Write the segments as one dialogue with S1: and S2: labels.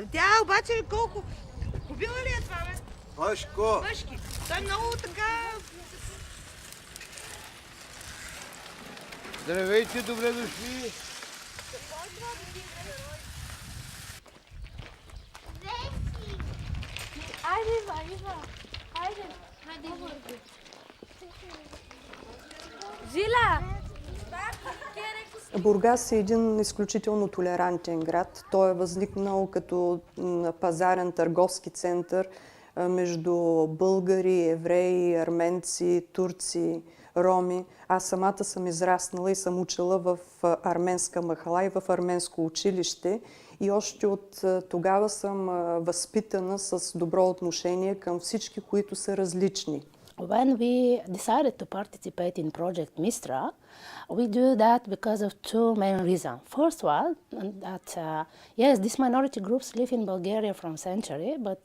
S1: Тя обаче колко... Купила ли е това, бе?
S2: Пашко!
S1: Пъшки. Той много така...
S2: Здравейте, добре дошли!
S3: Айде, Ива! Айде! Хайде! Жиля!
S4: Бургас е един изключително толерантен град. Той е възникнал като пазарен търговски център между българи, евреи, арменци, турци, роми. Аз самата съм израснала и съм учила в арменска махала и в арменско училище. И още от тогава съм възпитана с добро отношение към всички, които са различни.
S5: When we decided to participate in Project Mistra, we do that because of two main reasons. First one, that yes, these minority groups live in Bulgaria from century, but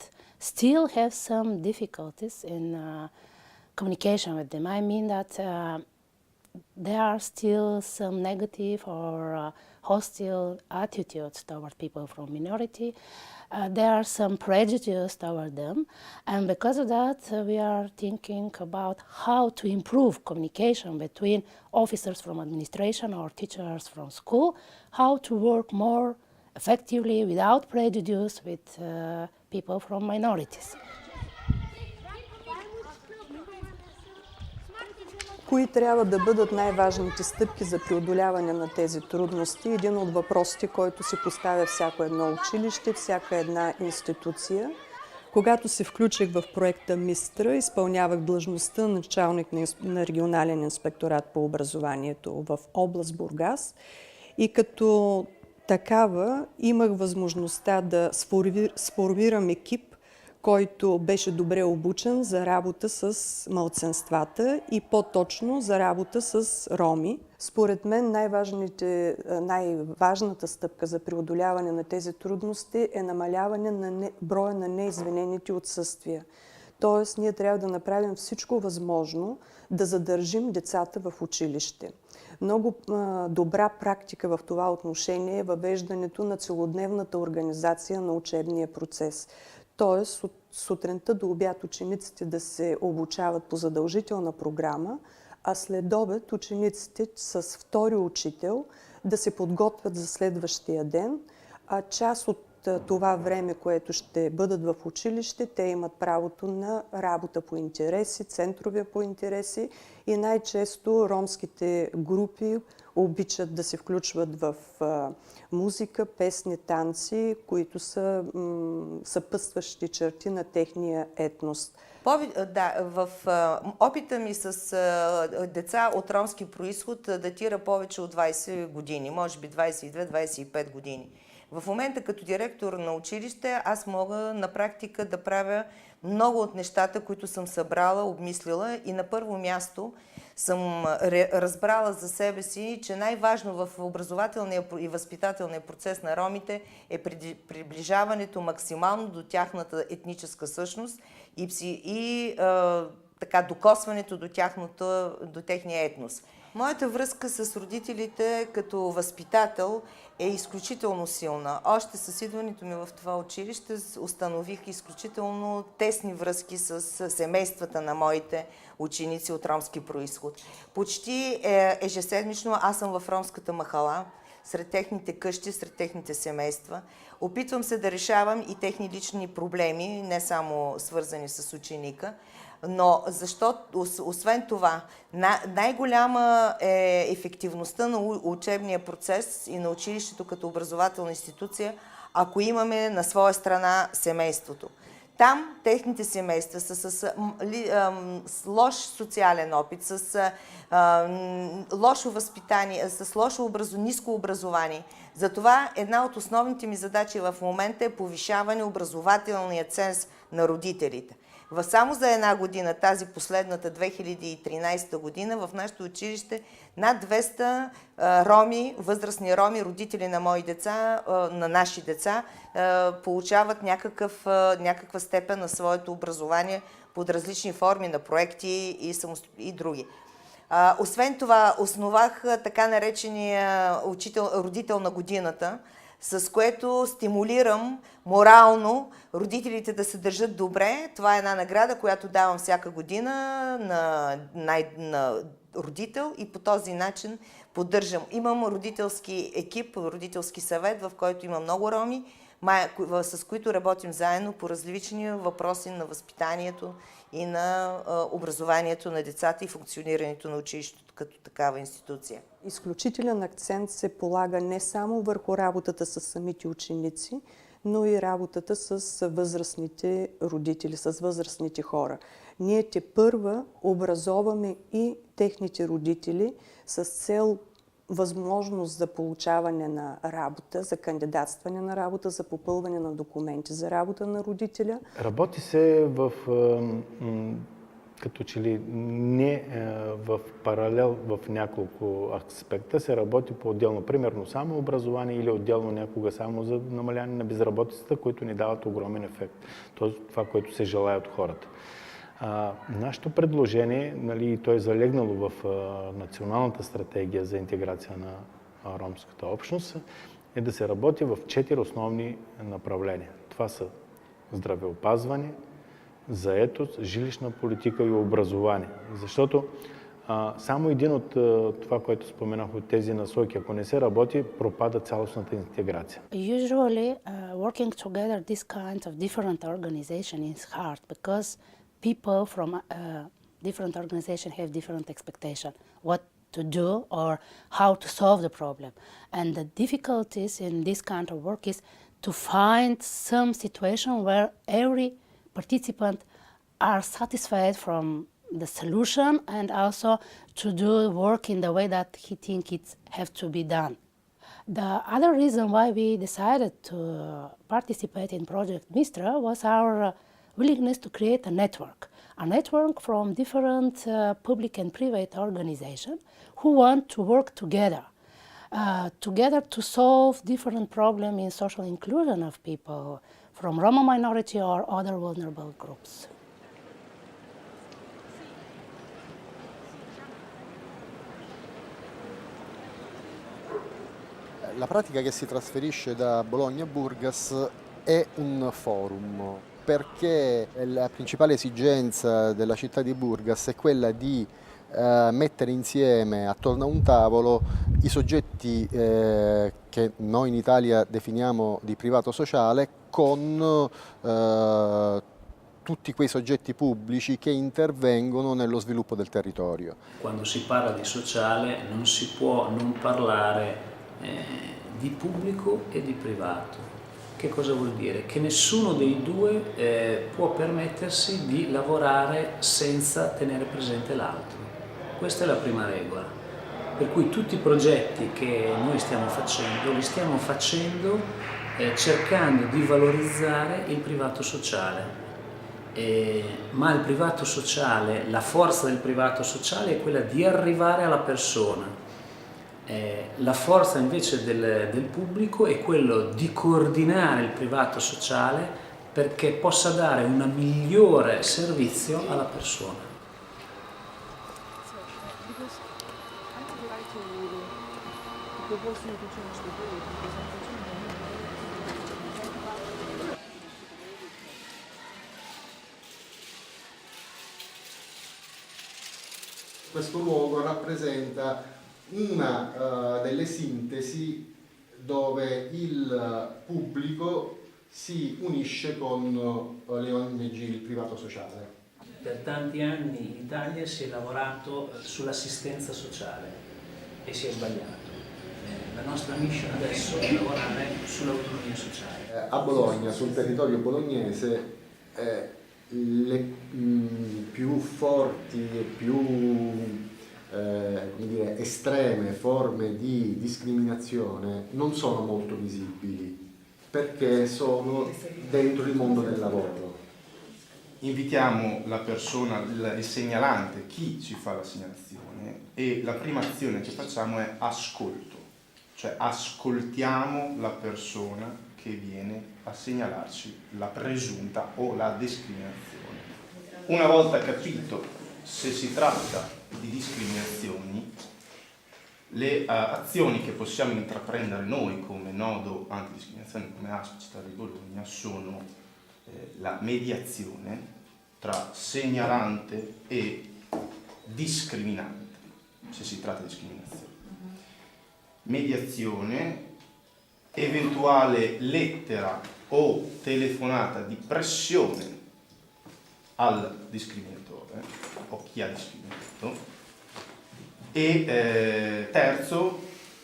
S5: still have some difficulties in communication with them. I mean that there are still some negative or hostile attitudes toward people from minority. There are some prejudices toward them, and because of that, we are thinking about how to improve communication between officers from administration or teachers from school, how to work more effectively without prejudice with people from minorities.
S4: Кои трябва да бъдат най-важните стъпки за преодоляване на тези трудности? Един от въпросите, който си поставя всяко едно училище, всяка една институция. Когато се включих в проекта Мистра, изпълнявах длъжността началник на регионален инспекторат по образованието в област Бургас и като такава имах възможността да сформирам екип, който беше добре обучен за работа с малцинствата и по-точно за работа с роми. Според мен най-важната стъпка за преодоляване на тези трудности е намаляване на броя на неизвинените отсъствия. Тоест, ние трябва да направим всичко възможно да задържим децата в училище. Много добра практика в това отношение е въвеждането на целодневната организация на учебния процес. Тоест, от сутринта до обяд учениците да се обучават по задължителна програма, а след обед учениците с втори учител да се подготвят за следващия ден, а част от това време, което ще бъдат в училище, те имат правото на работа по интереси, центрове по интереси и най-често ромските групи обичат да се включват в музика, песни, танци, които са съпътстващи черти на техния етнос.
S1: В опита ми с деца от ромски происход датира повече от 20 години, може би 22-25 години. В момента като директор на училище аз мога на практика да правя много от нещата, които съм събрала, обмислила и на първо място съм разбрала за себе си, че най-важно в образователния и възпитателния процес на ромите е приближаването максимално до тяхната етническа същност и докосването до техния етнос. Моята връзка с родителите като възпитател е изключително силна. Още с идването ми в това училище установих изключително тесни връзки с семействата на моите ученици от ромски происход. Почти ежеседмично аз съм в ромската махала, сред техните къщи, сред техните семейства. Опитвам се да решавам и техни лични проблеми, не само свързани с ученика. Но освен това, най-голяма е ефективността на учебния процес и на училището като образователна институция, ако имаме на своя страна семейството. Там техните семейства са с лош социален опит, с лошо възпитание, с ниско образование. Затова една от основните ми задачи в момента е повишаване образователния ценз на родителите. Само за една година, тази последната 2013 година, в нашето училище над 200 роми, възрастни роми, родители на мои деца, на наши деца, получават някаква степен на своето образование под различни форми на проекти и други. Освен това, основах така наречения родител на годината с което стимулирам морално родителите да се държат добре. Това е една награда, която давам всяка година на родител и по този начин поддържам. Имам родителски екип, родителски съвет, в който има много роми, с които работим заедно по различни въпроси на възпитанието и на образованието на децата и функционирането на училището като такава институция.
S4: Изключителен акцент се полага не само върху работата с самите ученици, но и работата с възрастните родители, с възрастните хора. Ние тепърва образоваме и техните родители с цел възможност за получаване на работа, за кандидатстване на работа, за попълване на документи за работа на родителя.
S6: Работи се като че ли не в паралел в няколко аспекта, се работи по-отделно. Примерно само образование или отделно някога само за намаляване на безработицата, които ни дават огромен ефект. Това, което се желае от хората. Нашето предложение, нали, то е залегнало в Националната стратегия за интеграция на ромската общност, е да се работи в 4 основни направления. Това са здравеопазване, заетост, жилищна политика и образование. Защото само един от това, което споменах от тези насоки, ако не се работи, пропада цялостната интеграция.
S5: Usually, working together this kind of different organization is hard because people from different organizations have different expectations, what to do or how to solve the problem. And the difficulties in this kind of work is to find some situation where every participant are satisfied from the solution and also to do work in the way that he thinks it have to be done. The other reason why we decided to participate in Project Mistra was our willingness to create a network from different public and private organizations who want to work together to solve different problems in social inclusion of people from Roma minority or other vulnerable groups.
S7: La pratica che si trasferisce da Bologna a Burgas è un forum, perché la principale esigenza della città di Burgas è quella di mettere insieme attorno a un tavolo i soggetti che noi in Italia definiamo di privato sociale con tutti quei soggetti pubblici che intervengono nello sviluppo del territorio.
S8: Quando si parla di sociale non si può non parlare di pubblico e di privato. Che cosa vuol dire? Che nessuno dei due può permettersi di lavorare senza tenere presente l'altro. Questa è la prima regola. Per cui tutti i progetti che noi stiamo facendo, li stiamo facendo cercando di valorizzare il privato sociale. Ma il privato sociale, la forza del privato sociale è quella di arrivare alla persona. La forza invece del pubblico è quello di coordinare il privato sociale perché possa dare un migliore servizio alla persona.
S7: Questo luogo rappresenta una delle sintesi dove il pubblico si unisce con le ONG, il privato sociale.
S8: Per tanti anni in Italia si è lavorato sull'assistenza sociale e si è sbagliato. La nostra mission adesso è lavorare sull'autonomia sociale.
S7: A Bologna, sul territorio bolognese, le più forti e più estreme forme di discriminazione non sono molto visibili perché sono dentro il mondo del lavoro.
S9: Invitiamo la persona, il segnalante, chi ci fa la segnalazione, e la prima azione che facciamo è ascolto, cioè ascoltiamo la persona che viene a segnalarci la presunta o la discriminazione. Una volta capito se si tratta di discriminazioni, Le azioni che possiamo intraprendere noi come nodo antidiscriminazione, come ASP Città di Bologna, sono la mediazione tra segnalante e discriminante, se si tratta di discriminazione. Mediazione, eventuale lettera o telefonata di pressione al discriminatore o chi ha discriminato, e terzo,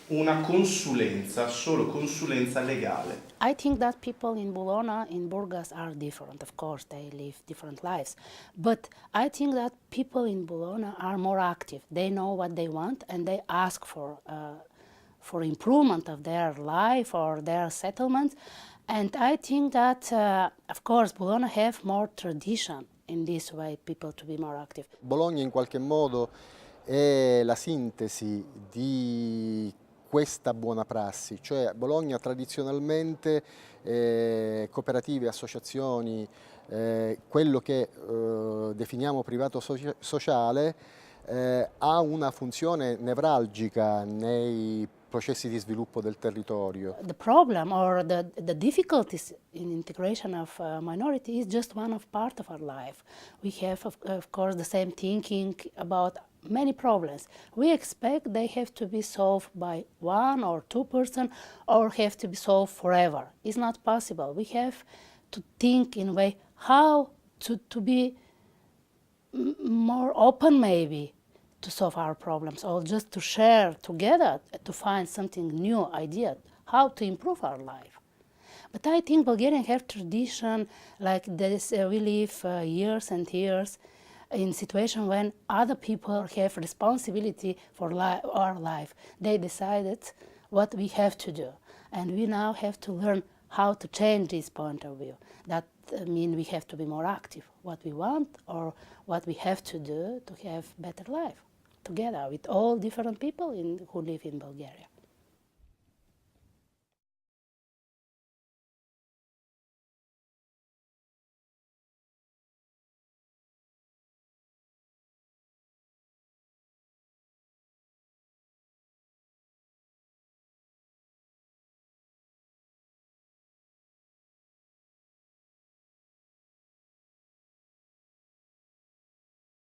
S9: una consulenza, solo consulenza legale.
S5: I think that people in Bologna, in Burgas, are different. Of course, they live different lives. But I think that people in Bologna are more active. They know what they want and they ask for improvement of their life or their settlement. And I think that, of course, Bologna have more tradition in this way, people to be more active.
S7: Bologna in qualche modo è la sintesi di questa buona prassi, cioè Bologna tradizionalmente, cooperative, associazioni, quello che definiamo privato sociale, ha una funzione nevralgica nei processi di sviluppo del territorio.
S5: The problem or the difficulties in integration of minority is just one of part of our life. We have, of course, the same thinking about many problems. We expect they have to be solved by 1 or 2 persons or have to be solved forever. It's not possible. We have to think in a way how to be more open maybe to solve our problems or just to share together to find something new idea how to improve our life. But I think Bulgarians have tradition like this. We live years and years in situation when other people have responsibility for our life. They decided what we have to do, and we now have to learn how to change this point of view. That means we have to be more active, what we want or what we have to do to have better life together with all different people who live in Bulgaria.